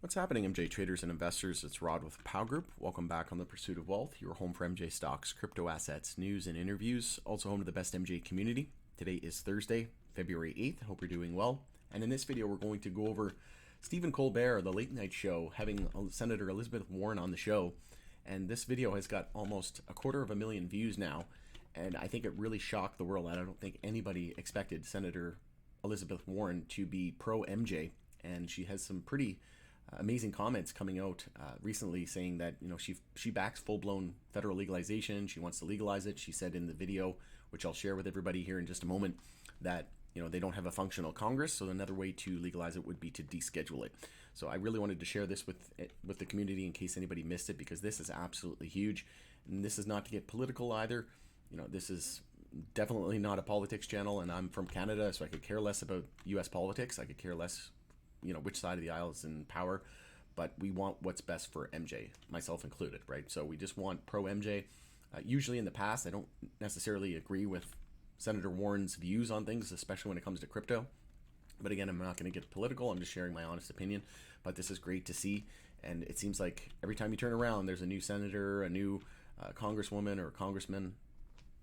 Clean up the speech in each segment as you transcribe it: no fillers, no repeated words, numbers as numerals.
What's happening, MJ traders and investors? It's Rod with Pow Group. Welcome back on The Pursuit of Wealth, your home for MJ stocks, crypto assets, news, and interviews. Also home to the best MJ community. Today is Thursday, February 8th. Hope you're doing well. And in this video, we're going to go over Stephen Colbert, the late night show, having Senator Elizabeth Warren on the show. And this video has got almost 250,000 views now. And I think it really shocked the world. I don't think anybody expected Senator Elizabeth Warren to be pro-MJ. And she has some pretty amazing comments coming out recently saying that, you know, she backs full-blown federal legalization. She wants to legalize it. She said in the video, which I'll share with everybody here in just a moment, that, you know, they don't have a functional Congress, so another way to legalize it would be to deschedule it. So I really wanted to share this with the community in case anybody missed it, because this is absolutely huge. And this is not to get political either. You know, this is definitely not a politics channel, and I'm from Canada, so I could care less about U.S. politics. I could care less, you know, which side of the aisle is in power, but we want what's best for MJ, myself included, right? So we just want pro-MJ. Usually in the past, I don't necessarily agree with Senator Warren's views on things, especially when it comes to crypto. But again, I'm not going to get political. I'm just sharing my honest opinion. But this is great to see. And it seems like every time you turn around, there's a new senator, a new congresswoman or congressman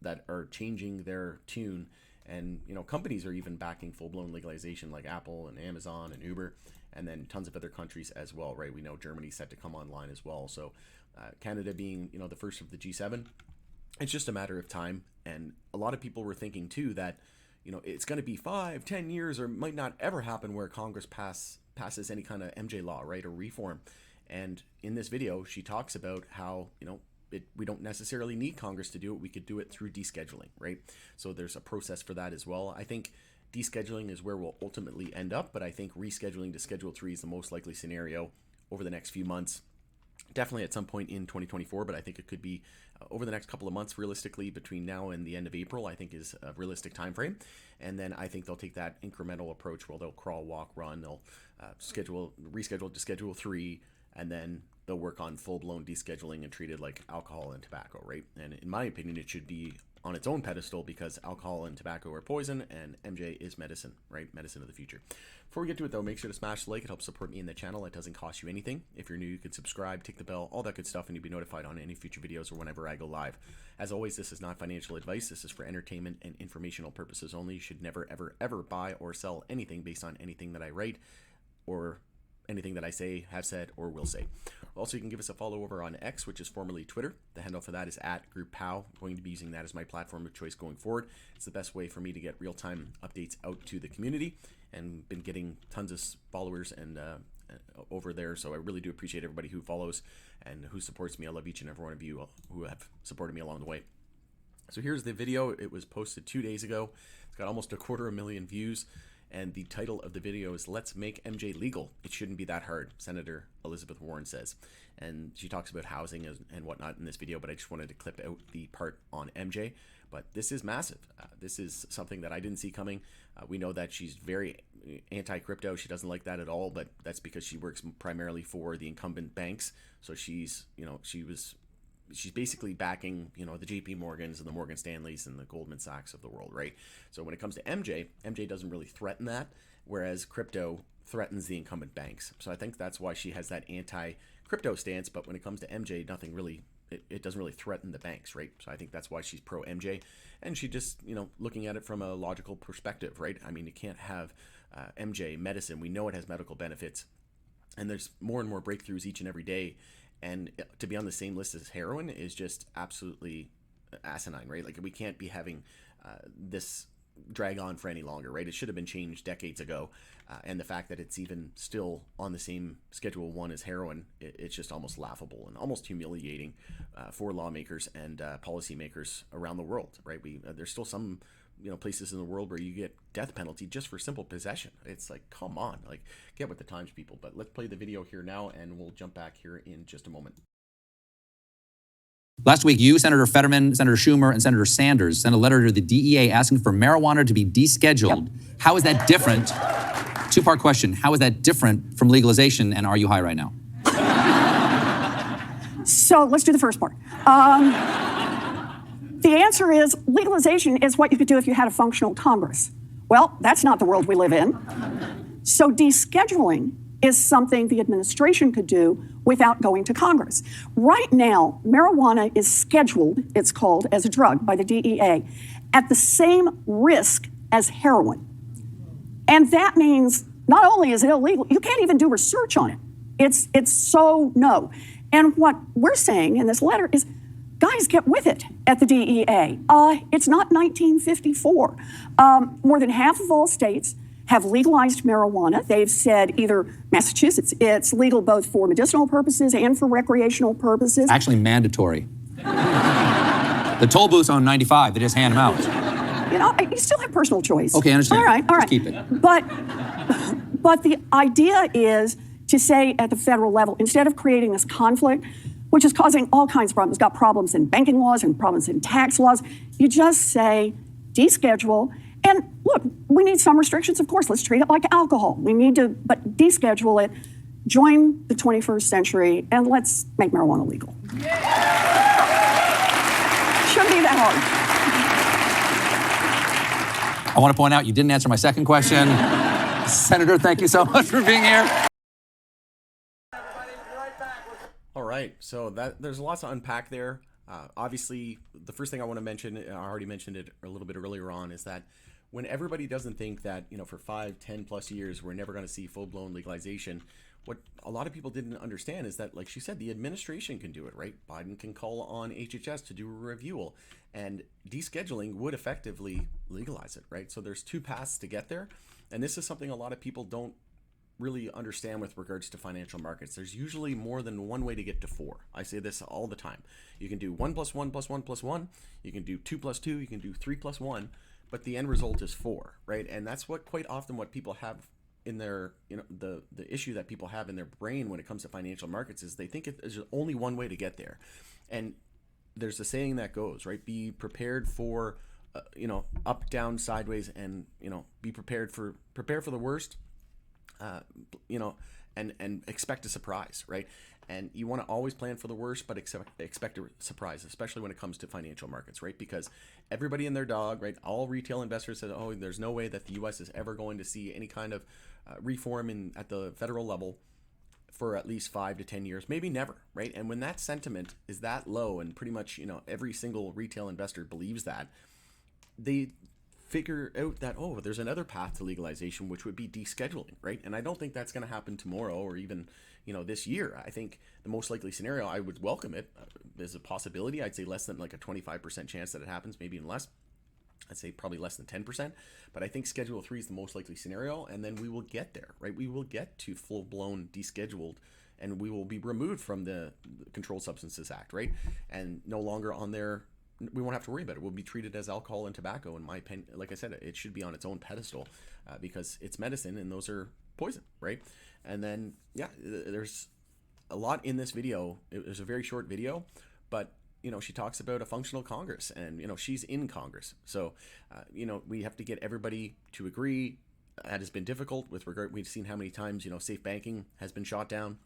that are changing their tune. And, you know, companies are even backing full-blown legalization, like Apple and Amazon and Uber, and then tons of other countries as well, right? We know Germany's set to come online as well. So Canada being, you know, the first of the G7, it's just a matter of time. And a lot of people were thinking too that, you know, it's going to be 5-10 years or might not ever happen where Congress passes any kind of MJ law, right, or reform. And in this video, she talks about how, you know, we don't necessarily need Congress to do it. We could do it through descheduling, right? So there's a process for that as well. I think descheduling is where we'll ultimately end up, but I think rescheduling to Schedule 3 is the most likely scenario over the next few months. Definitely at some point in 2024, but I think it could be over the next couple of months, realistically, between now and the end of April, I think is a realistic time frame. And then I think they'll take that incremental approach where they'll crawl, walk, run. They'll reschedule to Schedule 3, and then they'll work on full-blown descheduling and treat it like alcohol and tobacco, right? And in my opinion, it should be on its own pedestal because alcohol and tobacco are poison and MJ is medicine, right? Medicine of the future. Before we get to it though, make sure to smash the like. It helps support me in the channel. It doesn't cost you anything. If you're new, you can subscribe, tick the bell, all that good stuff, and you'll be notified on any future videos or whenever I go live. As always, this is not financial advice. This is for entertainment and informational purposes only. You should never, ever, ever buy or sell anything based on anything that I write or anything that I say, have said, or will say. Also, you can give us a follow over on X, which is formerly Twitter. The handle for that is @GroupPow. I'm going to be using that as my platform of choice going forward. It's the best way for me to get real-time updates out to the community, and been getting tons of followers and over there. So I really do appreciate everybody who follows and who supports me. I love each and every one of you who have supported me along the way. So here's the video. It was posted 2 days ago. It's got almost 250,000 views. And the title of the video is "Let's Make MJ Legal. It Shouldn't Be That Hard," Senator Elizabeth Warren says. And she talks about housing and whatnot in this video, but I just wanted to clip out the part on MJ. But this is massive. This is something that I didn't see coming. We know that she's very anti-crypto. She doesn't like that at all, but that's because she works primarily for the incumbent banks. So she's, you know, she's basically backing, you know, the JP Morgans and the Morgan Stanleys and the Goldman Sachs of the world, right? So when it comes to MJ doesn't really threaten that, whereas crypto threatens the incumbent banks. So I think that's why she has that anti-crypto stance, but when it comes to MJ, nothing really, it doesn't really threaten the banks, right? So I think that's why she's pro-MJ, and she just, you know, looking at it from a logical perspective, right? I mean, you can't have MJ medicine. We know it has medical benefits, and there's more and more breakthroughs each and every day. And to be on the same list as heroin is just absolutely asinine, right? Like, we can't be having this drag on for any longer, right? It should have been changed decades ago. And the fact that it's even still on the same Schedule 1 as heroin, it's just almost laughable and almost humiliating for lawmakers and policymakers around the world, right? There's still some, you know, places in the world where you get death penalty just for simple possession. It's like, come on, like, get with the times, people. But let's play the video here now, and we'll jump back here in just a moment. Last week, you, Senator Fetterman, Senator Schumer, and Senator Sanders sent a letter to the DEA asking for marijuana to be descheduled. Yep. How is that different? Two-part question. How is that different from legalization, and are you high right now? So let's do the first part. The answer is legalization is what you could do if you had a functional Congress. Well, that's not the world we live in. So descheduling is something the administration could do without going to Congress. Right now, marijuana is scheduled, it's called, as a drug by the DEA at the same risk as heroin. And that means not only is it illegal, you can't even do research on it. It's so no. And what we're saying in this letter is, guys, get with it at the DEA. It's not 1954. More than half of all states have legalized marijuana. They've said either Massachusetts, it's legal both for medicinal purposes and for recreational purposes. Actually mandatory. The toll booths on 95, they just hand them out. You know, you still have personal choice. Okay, I understand. All right. Just keep it. But the idea is to say at the federal level, instead of creating this conflict, which is causing all kinds of problems, it's got problems in banking laws and problems in tax laws, you just say deschedule. And look, we need some restrictions, of course. Let's treat it like alcohol. We need to, but deschedule it, join the 21st century, and let's make marijuana legal. Shouldn't be that hard. I want to point out you didn't answer my second question. Senator, thank you so much for being here. All right, so there's lots to unpack there. Obviously, the first thing I want to mention, I already mentioned it a little bit earlier on, is that when everybody doesn't think that, you know, for 5, 10 plus years, we're never going to see full-blown legalization, what a lot of people didn't understand is that, like she said, the administration can do it, right? Biden can call on HHS to do a review, and descheduling would effectively legalize it, right? So there's two paths to get there, and this is something a lot of people don't really understand with regards to financial markets. There's usually more than one way to get to 4. I say this all the time. You can do 1 + 1 + 1 + 1. You can do 2 + 2. You can do 3 + 1. But the end result is 4, right? And that's what quite often what people have in their, you know, the issue that people have in their brain when it comes to financial markets is they think there's only one way to get there. And there's a saying that goes, right? Be prepared for, you know, up, down, sideways, and, you know, prepare for the worst. You know, and expect a surprise, right? And you want to always plan for the worst, but expect a surprise, especially when it comes to financial markets, right? Because everybody and their dog, right? All retail investors said, oh, there's no way that the U.S. is ever going to see any kind of reform at the federal level for at least 5 to 10 years, maybe never, right? And when that sentiment is that low, and pretty much, you know, every single retail investor believes that, they figure out that, oh, there's another path to legalization, which would be descheduling, right? And I don't think that's going to happen tomorrow or even, you know, this year. I think the most likely scenario, I would welcome it as a possibility. I'd say less than like a 25% chance that it happens, maybe even less. I'd say probably less than 10%, but I think Schedule 3 is the most likely scenario, and then we will get there, right? We will get to full-blown descheduled, and we will be removed from the Controlled Substances Act, right? And no longer on there. We won't have to worry about it. We'll be treated as alcohol and tobacco. In my opinion, like I said, it should be on its own pedestal because it's medicine and those are poison, right? And then, yeah, there's a lot in this video. It was a very short video, but, you know, she talks about a functional Congress and, you know, she's in Congress. So, you know, we have to get everybody to agree. That has been difficult with regard. We've seen how many times, you know, safe banking has been shot down.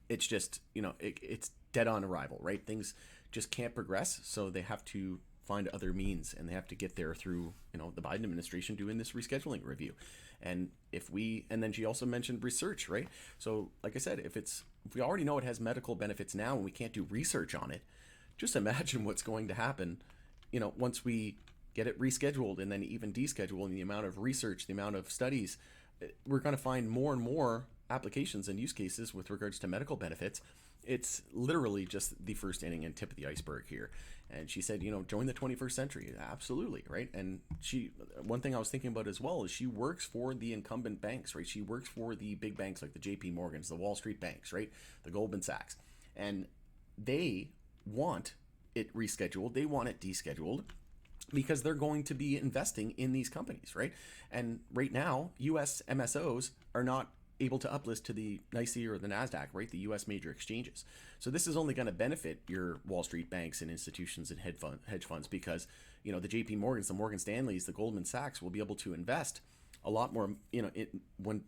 It's just, you know, it's dead on arrival, right? Things just can't progress, so they have to find other means, and they have to get there through, you know, the Biden administration doing this rescheduling review. And and then she also mentioned research, right? So like I said, if we already know it has medical benefits now and we can't do research on it, just imagine what's going to happen, you know, once we get it rescheduled and then even descheduled, and the amount of research, the amount of studies, we're going to find more and more applications and use cases with regards to medical benefits. It's literally just the first inning and tip of the iceberg here. And she said, you know, join the 21st century. Absolutely, right? And one thing I was thinking about as well is she works for the incumbent banks, right? She works for the big banks like the JP Morgans, the Wall Street banks, right? The Goldman Sachs. And they want it rescheduled. They want it descheduled because they're going to be investing in these companies, right? And right now, U.S. MSOs are not able to uplist to the NYSE or the NASDAQ, right? The U.S. major exchanges. So this is only going to benefit your Wall Street banks and institutions and hedge funds because, you know, the JP Morgans, the Morgan Stanleys, the Goldman Sachs will be able to invest a lot more, you know, when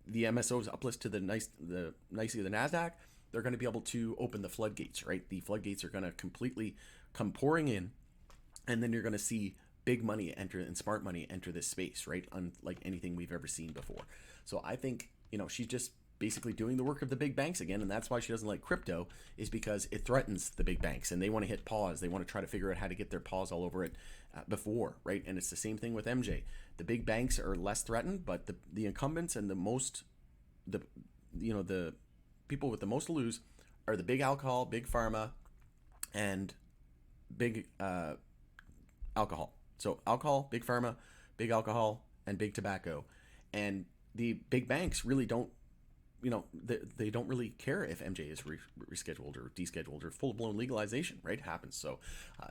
the MSOs uplist to the NYSE or the NASDAQ, they're going to be able to open the floodgates, right? The floodgates are going to completely come pouring in, and then you're going to see big money enter and smart money enter this space, right? Unlike anything we've ever seen before. So I think she's just basically doing the work of the big banks again, and that's why she doesn't like crypto, is because it threatens the big banks, and they want to hit pause. They want to try to figure out how to get their paws all over it before, right? And it's the same thing with MJ. The big banks are less threatened, but the incumbents and the people with the most to lose are the big alcohol, big pharma, and big alcohol. So alcohol, big pharma, big alcohol, and big tobacco. And the big banks really don't, they don't really care if MJ is rescheduled or descheduled or full-blown legalization, right? Happens. So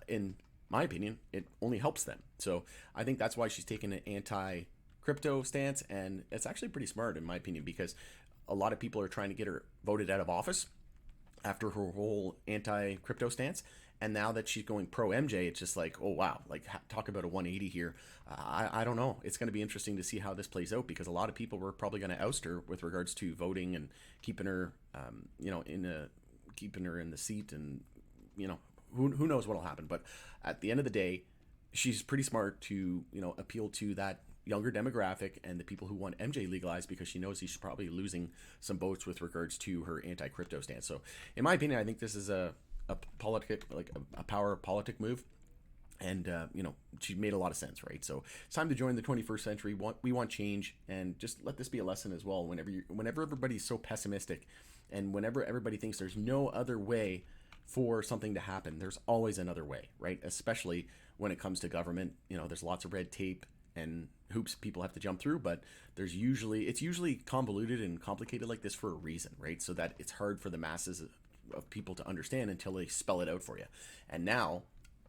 in my opinion, it only helps them. So I think that's why she's taken an anti-crypto stance, and it's actually pretty smart in my opinion, because a lot of people are trying to get her voted out of office after her whole anti-crypto stance. And now that she's going pro MJ, it's just like, oh wow, like talk about a 180 here. I don't know. It's going to be interesting to see how this plays out, because a lot of people were probably going to oust her with regards to voting and keeping her, keeping her in the seat, and who knows what'll happen. But at the end of the day, she's pretty smart to appeal to that younger demographic and the people who want MJ legalized, because she knows she's probably losing some votes with regards to her anti-crypto stance. So in my opinion, I think this is a politic, like a power politic move, and she made a lot of sense, right? So it's time to join the 21st century. We want change, and just let this be a lesson as well. Whenever everybody's so pessimistic, and whenever everybody thinks there's no other way for something to happen, there's always another way, right? Especially when it comes to government. There's lots of red tape and hoops people have to jump through, but it's usually convoluted and complicated like this for a reason, right? So that it's hard for the masses of people to understand until they spell it out for you. And now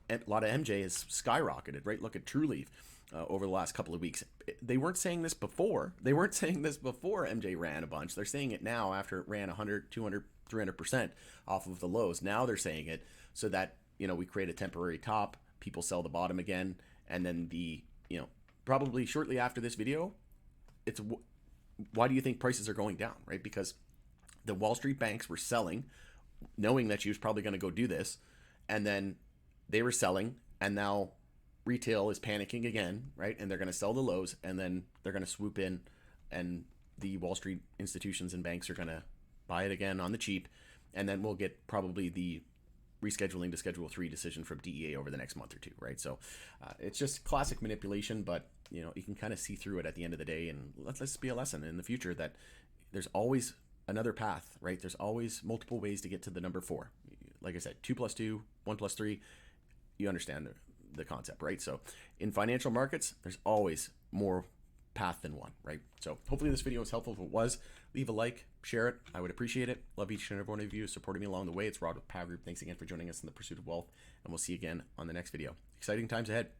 a lot of MJ has skyrocketed, right? Look at TrueLeaf over the last couple of weeks. They weren't saying this before. MJ ran a bunch. They're saying it now after it ran 100, 200, 300% off of the lows. Now they're saying it so that we create a temporary top, people sell the bottom again, and then probably shortly after this video, it's why do you think prices are going down, right? Because the Wall Street banks were selling, knowing that she was probably going to go do this, and then they were selling, and now retail is panicking again, right? And they're going to sell the lows, and then they're going to swoop in, and the Wall Street institutions and banks are going to buy it again on the cheap, and then we'll get probably the rescheduling to Schedule 3 decision from DEA over the next month or two, right? So it's just classic manipulation, but you can kind of see through it at the end of the day, and let this be a lesson in the future that there's always another path, right? There's always multiple ways to get to the number 4. Like I said, 2 + 2, 1 + 3, you understand the concept, right? So in financial markets, there's always more path than one, right? So hopefully this video was helpful. If it was, leave a like, share it. I would appreciate it. Love each and every one of you supporting me along the way. It's Rod with Power Group. Thanks again for joining us in the pursuit of wealth, and we'll see you again on the next video. Exciting times ahead.